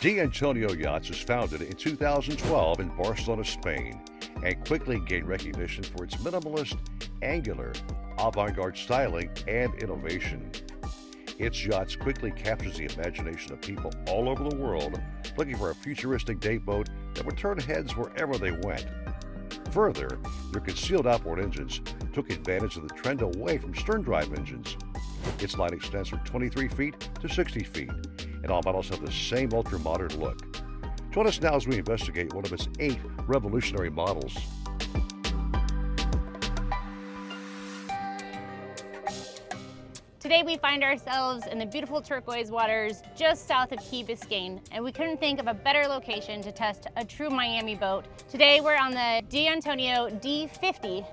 Antonio Yachts was founded in 2012 in Barcelona, Spain, and quickly gained recognition for its minimalist, angular, avant-garde styling and innovation. Its yachts quickly captures the imagination of people all over the world looking for a futuristic day boat that would turn heads wherever they went. Further, their concealed outboard engines took advantage of the trend away from stern-drive engines. Its line extends from 23 feet to 60 feet, and all models have the same ultra-modern look. Join us now as we investigate one of its 8 revolutionary models. Today we find ourselves in the beautiful turquoise waters just south of Key Biscayne, and we couldn't think of a better location to test a true Miami boat. Today we're on the Antonio D50.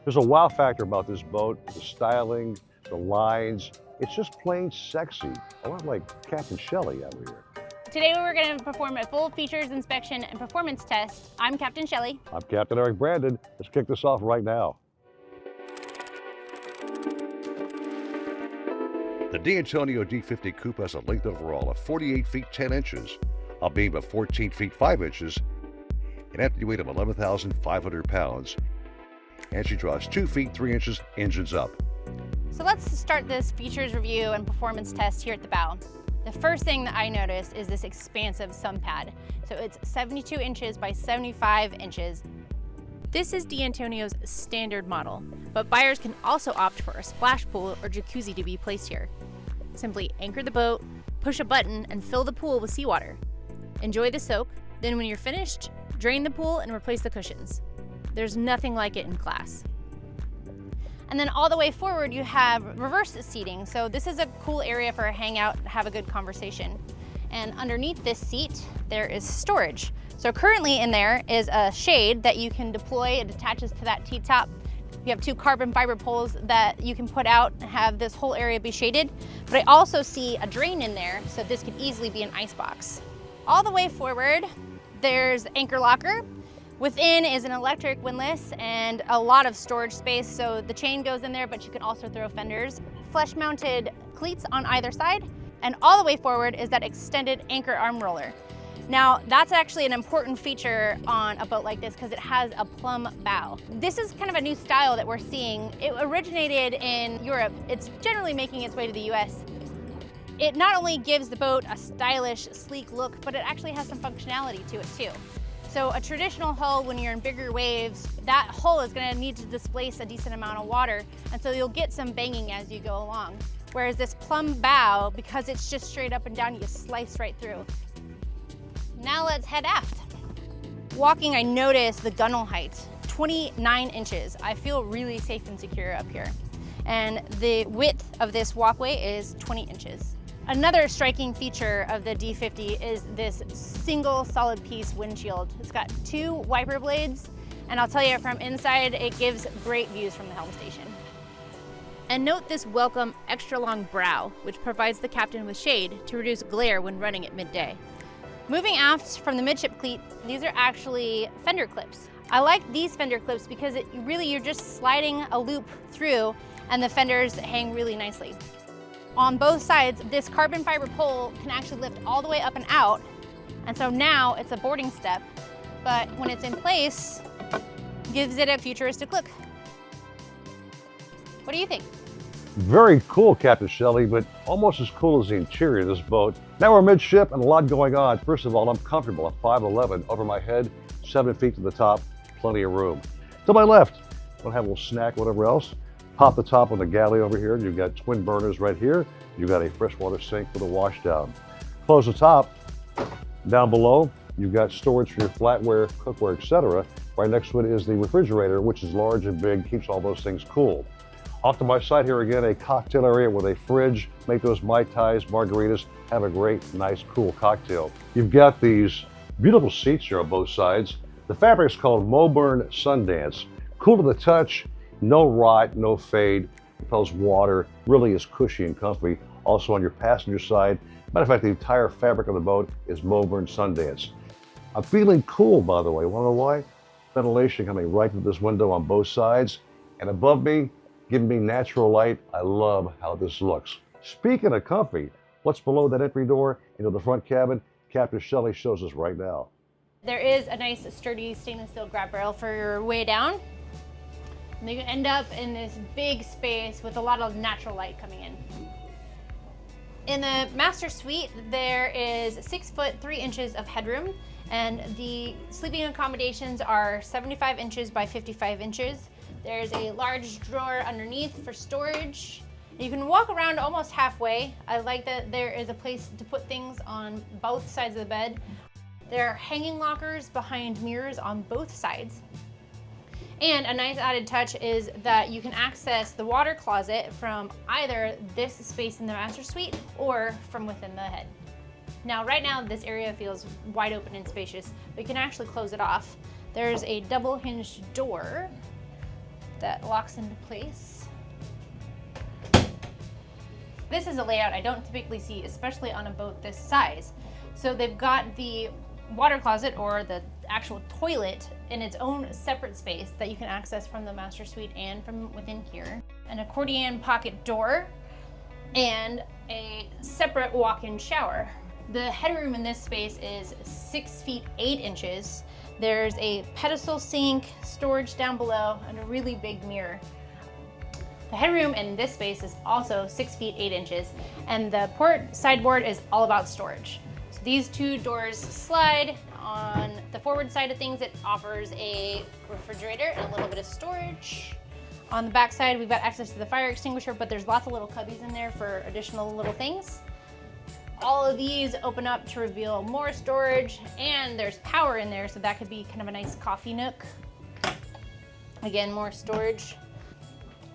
There's a wow factor about this boat, the styling, the lines. It's just plain sexy. A lot like Captain Shelley out here. Today we're going to perform a full features inspection and performance test. I'm Captain Shelley. I'm Captain Eric Brandon. Let's kick this off right now. The Antonio D50 Coupe has a length overall of 48 feet 10 inches, a beam of 14 feet 5 inches, an empty weight of 11,500 pounds, and she draws 2 feet 3 inches engines up. So let's start this features review and performance test here at the bow. The first thing that I noticed is this expansive sun pad. So it's 72 inches by 75 inches. This is Antonio's standard model, but buyers can also opt for a splash pool or jacuzzi to be placed here. Simply anchor the boat, push a button, and fill the pool with seawater. Enjoy the soak, then when you're finished, drain the pool and replace the cushions. There's nothing like it in class. And then all the way forward you have reverse seating, so this is a cool area for a hangout, have a good conversation. And underneath this seat, there is storage. So currently in there is a shade that you can deploy. It attaches to that T-top. You have 2 carbon fiber poles that you can put out and have this whole area be shaded. But I also see a drain in there, so this could easily be an ice box. All the way forward, there's anchor locker. Within is an electric windlass and a lot of storage space, so the chain goes in there, but you can also throw fenders. Flush-mounted cleats on either side. And all the way forward is that extended anchor arm roller. Now, that's actually an important feature on a boat like this because it has a plumb bow. This is kind of a new style that we're seeing. It originated in Europe. It's generally making its way to the US. It not only gives the boat a stylish, sleek look, but it actually has some functionality to it too. So a traditional hull, when you're in bigger waves, that hull is gonna need to displace a decent amount of water, and so you'll get some banging as you go along. Whereas this plumb bow, because it's just straight up and down, you just slice right through. Now let's head aft. Walking, I noticed the gunnel height, 29 inches. I feel really safe and secure up here. And the width of this walkway is 20 inches. Another striking feature of the D50 is this single solid piece windshield. It's got 2 wiper blades, and I'll tell you from inside, it gives great views from the helm station. And note this welcome extra long brow, which provides the captain with shade to reduce glare when running at midday. Moving aft from the midship cleat, these are actually fender clips. I like these fender clips because you're just sliding a loop through and the fenders hang really nicely. On both sides, this carbon fiber pole can actually lift all the way up and out, and so now it's a boarding step, but when it's in place, gives it a futuristic look. What do you think? Very cool, Captain Shelley, but almost as cool as the interior of this boat. Now we're midship and a lot going on. First of all, I'm comfortable at 5'11", over my head, 7 feet to the top, plenty of room. To my left, want to have a little snack, whatever else. Pop the top on the galley over here. You've got twin burners right here. You've got a freshwater sink with a wash down. Close the top. Down below, you've got storage for your flatware, cookware, etc. Right next to it is the refrigerator, which is large and big, keeps all those things cool. Off to my side here again, a cocktail area with a fridge. Make those Mai Tais, margaritas, have a great, nice, cool cocktail. You've got these beautiful seats here on both sides. The fabric is called Moburn Sundance. Cool to the touch, no rot, no fade, repels water, really is cushy and comfy. Also on your passenger side, matter of fact, the entire fabric of the boat is Moburn Sundance. I'm feeling cool, by the way. Wanna know why? Ventilation coming right through this window on both sides. And above me, giving me natural light. I love how this looks. Speaking of comfy, what's below that entry door into the front cabin? Captain Shelley shows us right now. There is a nice sturdy stainless steel grab rail for your way down. And you end up in this big space with a lot of natural light coming in. In the master suite, there is 6 foot 3 inches of headroom, and the sleeping accommodations are 75 inches by 55 inches. There's a large drawer underneath for storage. You can walk around almost halfway. I like that there is a place to put things on both sides of the bed. There are hanging lockers behind mirrors on both sides. And a nice added touch is that you can access the water closet from either this space in the master suite or from within the head. Now, right now, this area feels wide open and spacious, but you can actually close it off. There's a double hinged door that locks into place. This is a layout I don't typically see, especially on a boat this size. So they've got the water closet, or the actual toilet, in its own separate space that you can access from the master suite and from within here. An accordion pocket door and a separate walk-in shower. The headroom in this space is 6 feet 8 inches. There's a pedestal sink, storage down below, and a really big mirror. The headroom in this space is also 6 feet 8 inches, and the port sideboard is all about storage. So these two doors slide. On the forward side of things, it offers a refrigerator and a little bit of storage. On the back side, we've got access to the fire extinguisher, but there's lots of little cubbies in there for additional little things. All of these open up to reveal more storage, and there's power in there, so that could be kind of a nice coffee nook. Again, more storage.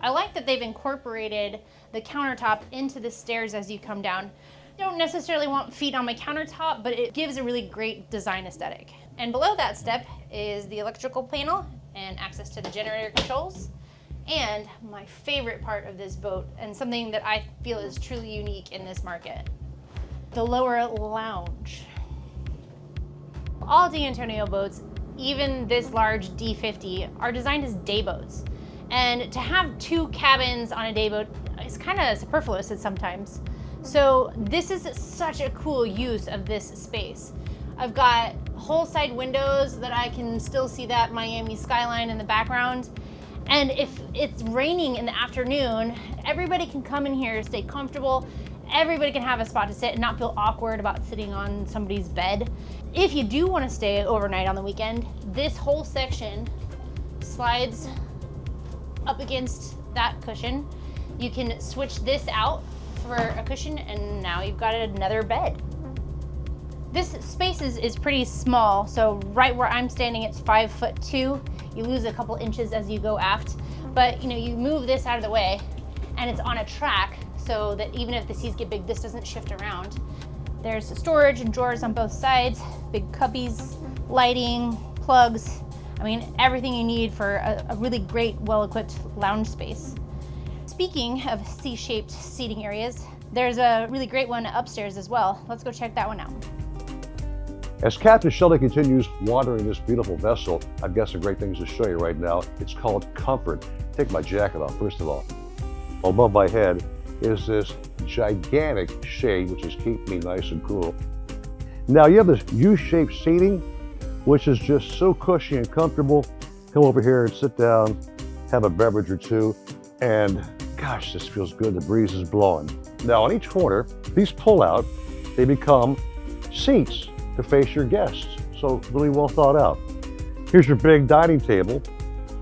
I like that they've incorporated the countertop into the stairs as you come down. I don't necessarily want feet on my countertop, but it gives a really great design aesthetic. And below that step is the electrical panel and access to the generator controls. And my favorite part of this boat, and something that I feel is truly unique in this market, the lower lounge. All D'Antonio boats, even this large D50, are designed as day boats. And to have 2 cabins on a day boat is kind of superfluous at sometimes. So this is such a cool use of this space. I've got whole side windows that I can still see that Miami skyline in the background. And if it's raining in the afternoon, everybody can come in here, stay comfortable. Everybody can have a spot to sit and not feel awkward about sitting on somebody's bed. If you do want to stay overnight on the weekend, this whole section slides up against that cushion. You can switch this out for a cushion, and now you've got another bed. This space is pretty small, so right where I'm standing, it's 5'2". You lose a couple inches as you go aft, but you move this out of the way, and it's on a track, so that even if the seas get big, this doesn't shift around. There's storage and drawers on both sides, big cubbies, lighting, plugs. I mean, everything you need for a really great, well-equipped lounge space. Speaking of C-shaped seating areas, there's a really great one upstairs as well. Let's go check that one out. As Captain Shelley continues wandering this beautiful vessel, I've got some great things to show you right now. It's called Comfort. Take my jacket off, first of all. Above my head is this gigantic shade, which is keeping me nice and cool. Now you have this U-shaped seating, which is just so cushy and comfortable. Come over here and sit down, have a beverage or two, and gosh, this feels good. The breeze is blowing. Now on each corner, these pull out, they become seats to face your guests. So really well thought out. Here's your big dining table.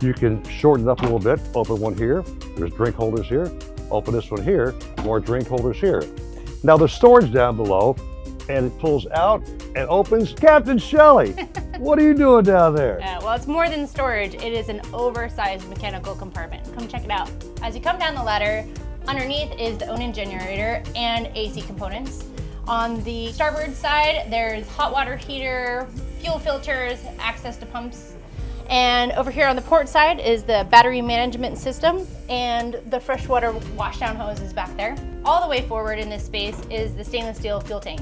You can shorten it up a little bit, open one here. There's drink holders here. Open this one here, more drink holders here. Now there's storage down below, and it pulls out and opens. Captain Shelley, what are you doing down there? Well, it's more than storage. It is an oversized mechanical compartment. Come check it out. As you come down the ladder, underneath is the Onan generator and AC components. On the starboard side, there's hot water heater, fuel filters, access to pumps. And over here on the port side is the battery management system, and the freshwater washdown hose is back there. All the way forward in this space is the stainless steel fuel tank.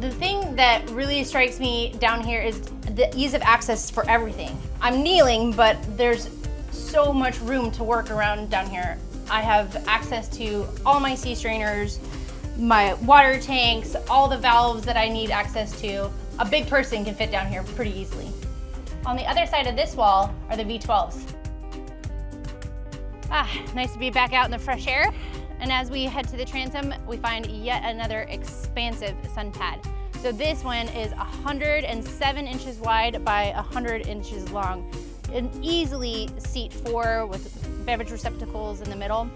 The thing that really strikes me down here is the ease of access for everything. I'm kneeling, but there's so much room to work around down here. I have access to all my sea strainers, my water tanks, all the valves that I need access to. A big person can fit down here pretty easily. On the other side of this wall are the V12s. Nice to be back out in the fresh air. And as we head to the transom, we find yet another expansive sun pad. So this one is 107 inches wide by 100 inches long. An easily seat 4 with beverage receptacles in the middle.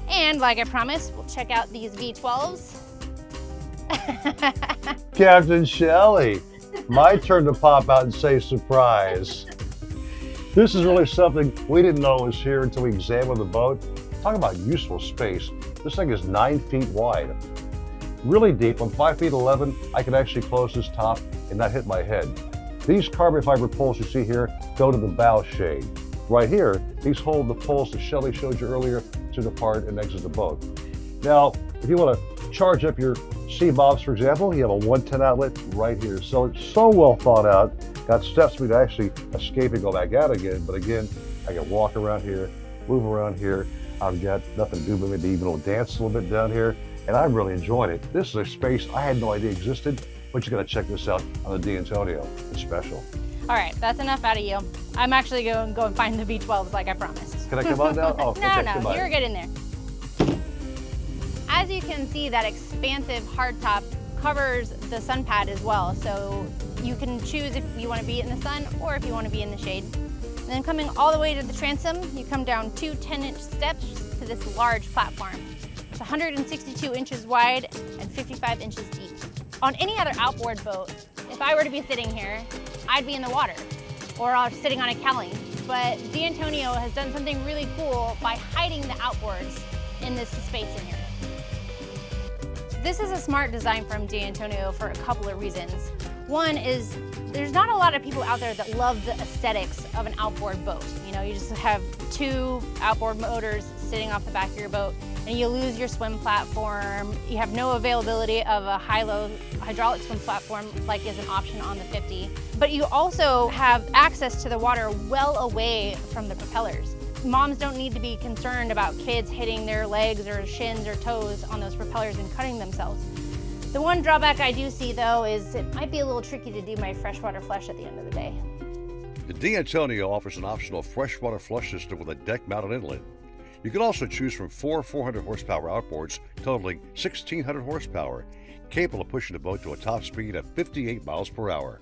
And like I promised, we'll check out these V12s. Captain Shelley, my turn to pop out and say surprise. This is really something we didn't know was here until we examined the boat. Talk about useful space. This thing is 9 feet wide. Really deep. I'm 5 feet 11. I can actually close this top and not hit my head. These carbon fiber poles you see here go to the bow shade. Right here, these hold the poles that Shelley showed you earlier to depart and exit the boat. Now, if you want to charge up your C-bobs, for example, you have a 110 outlet right here. So it's so well thought out. Got steps for me to actually escape and go back out again. But again, I can walk around here, move around here. I've got nothing to do but maybe even dance a little bit down here. And I'm really enjoying it. This is a space I had no idea existed, but you got to check this out on the Antonio. It's special. All right, that's enough out of you. I'm actually going to go and find the V12s like I promised. Can I come on now? Oh, no, okay, no, you're good in there. As you can see, that expansive hardtop covers the sun pad as well. So you can choose if you want to be in the sun or if you want to be in the shade. And then coming all the way to the transom, you come down 2 10-inch steps to this large platform. It's 162 inches wide and 55 inches deep. On any other outboard boat, if I were to be sitting here, I'd be in the water or sitting on a cowling. But the Antonio has done something really cool by hiding the outboards in this space in here. This is a smart design from De Antonio for a couple of reasons. One is there's not a lot of people out there that love the aesthetics of an outboard boat. You know, you just have 2 outboard motors sitting off the back of your boat and you lose your swim platform. You have no availability of a high-low hydraulic swim platform like is an option on the 50. But you also have access to the water well away from the propellers. Moms don't need to be concerned about kids hitting their legs or shins or toes on those propellers and cutting themselves. The one drawback I do see though is it might be a little tricky to do my freshwater flush at the end of the day. The De Antonio offers an optional freshwater flush system with a deck-mounted inlet. You can also choose from 4 400 horsepower outboards totaling 1,600 horsepower, capable of pushing the boat to a top speed of 58 miles per hour.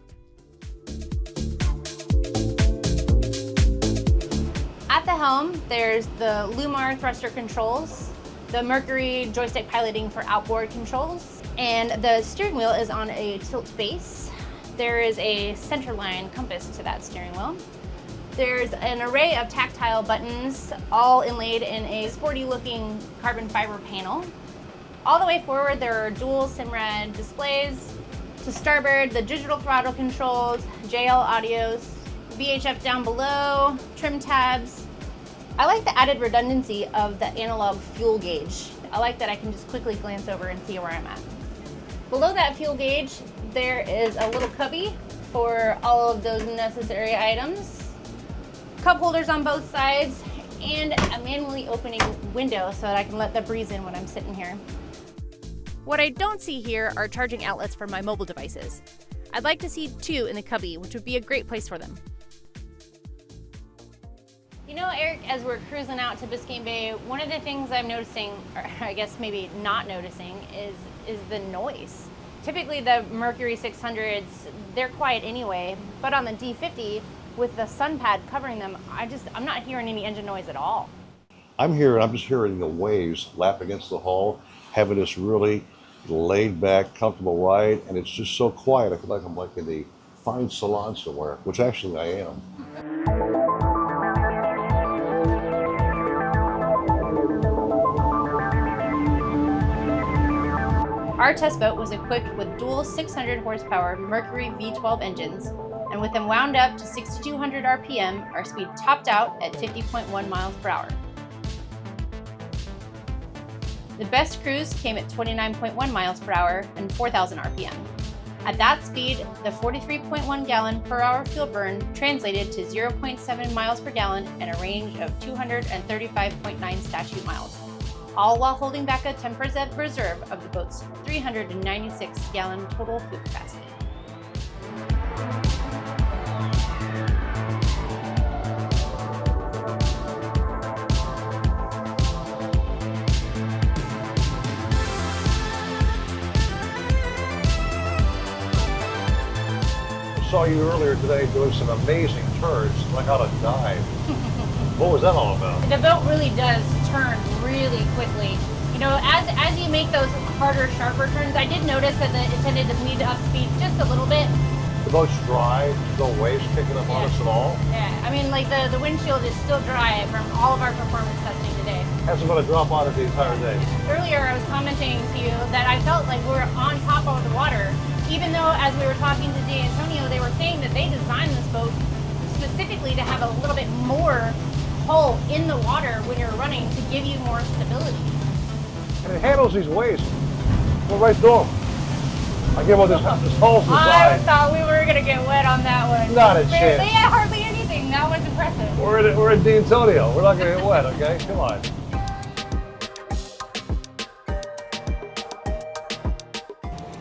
At the helm, there's the Lumar thruster controls, the Mercury joystick piloting for outboard controls, and the steering wheel is on a tilt base. There is a centerline compass to that steering wheel. There's an array of tactile buttons, all inlaid in a sporty-looking carbon fiber panel. All the way forward, there are dual SIMRAD displays. To starboard, the digital throttle controls, JL audios, VHF down below, trim tabs. I like the added redundancy of the analog fuel gauge. I like that I can just quickly glance over and see where I'm at. Below that fuel gauge, there is a little cubby for all of those necessary items. Cup holders on both sides, and a manually opening window so that I can let the breeze in when I'm sitting here. What I don't see here are charging outlets for my mobile devices. I'd like to see 2 in the cubby, which would be a great place for them. You know, Eric, as we're cruising out to Biscayne Bay, one of the things I'm noticing, or I guess maybe not noticing, is the noise. Typically the Mercury 600s, they're quiet anyway, but on the D50, with the sun pad covering them, I'm not hearing any engine noise at all. I'm just hearing the waves lap against the hull, having this really laid back, comfortable ride, and it's just so quiet. I feel like I'm like in a fine salon somewhere, which actually I am. Our test boat was equipped with dual 600 horsepower Mercury V12 engines, and with them wound up to 6,200 RPM, our speed topped out at 50.1 miles per hour. The best cruise came at 29.1 miles per hour and 4,000 RPM. At that speed, the 43.1 gallon per hour fuel burn translated to 0.7 miles per gallon and a range of 235.9 statute miles. all while holding back a 10% reserve of the boat's 396-gallon total fuel capacity. Saw you earlier today doing some amazing turns, like how to dive. What was that all about? The boat really does turn really quickly. You know, as you make those harder, sharper turns, I did notice that it tended to need to up speed just a little bit. The boat's dry, there's no waves kicking up on us at all. Yeah, I mean, like the windshield is still dry from all of our performance testing today. Hasn't been a drop on it the entire day. Earlier, I was commenting to you that I felt like we were on top of the water, even though as we were talking to Antonio, they were saying that they designed this boat specifically to have a little bit more hull in the water when you're running to give you more stability. And it handles these waves. Go right through them. I give all this hull's I design. thought we were going to get wet on that one. Not a chance. They had hardly anything. That was impressive. We're in Antonio. We're not going to get wet, okay? Come on.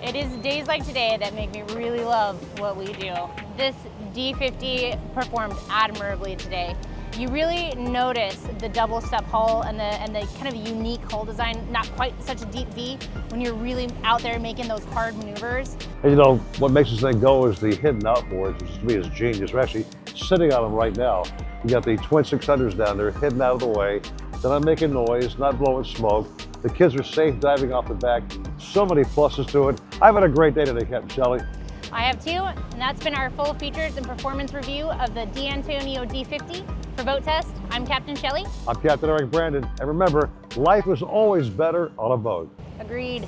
It is days like today that make me really love what we do. This D50 performed admirably today. You really notice the double step hull and the kind of unique hull design, not quite such a deep V, when you're really out there making those hard maneuvers. And you know, what makes this thing go is the hidden outboards, which to me is genius. We're actually sitting on them right now. You got the twin 600s down there hidden out of the way. They're not making noise, not blowing smoke. The kids are safe diving off the back. So many pluses to it. I've had a great day today, Captain Shelley. I have too, and that's been our full features and performance review of the Antonio D50. For Boat Test, I'm Captain Shelley. I'm Captain Eric Brandon, and remember, life is always better on a boat. Agreed.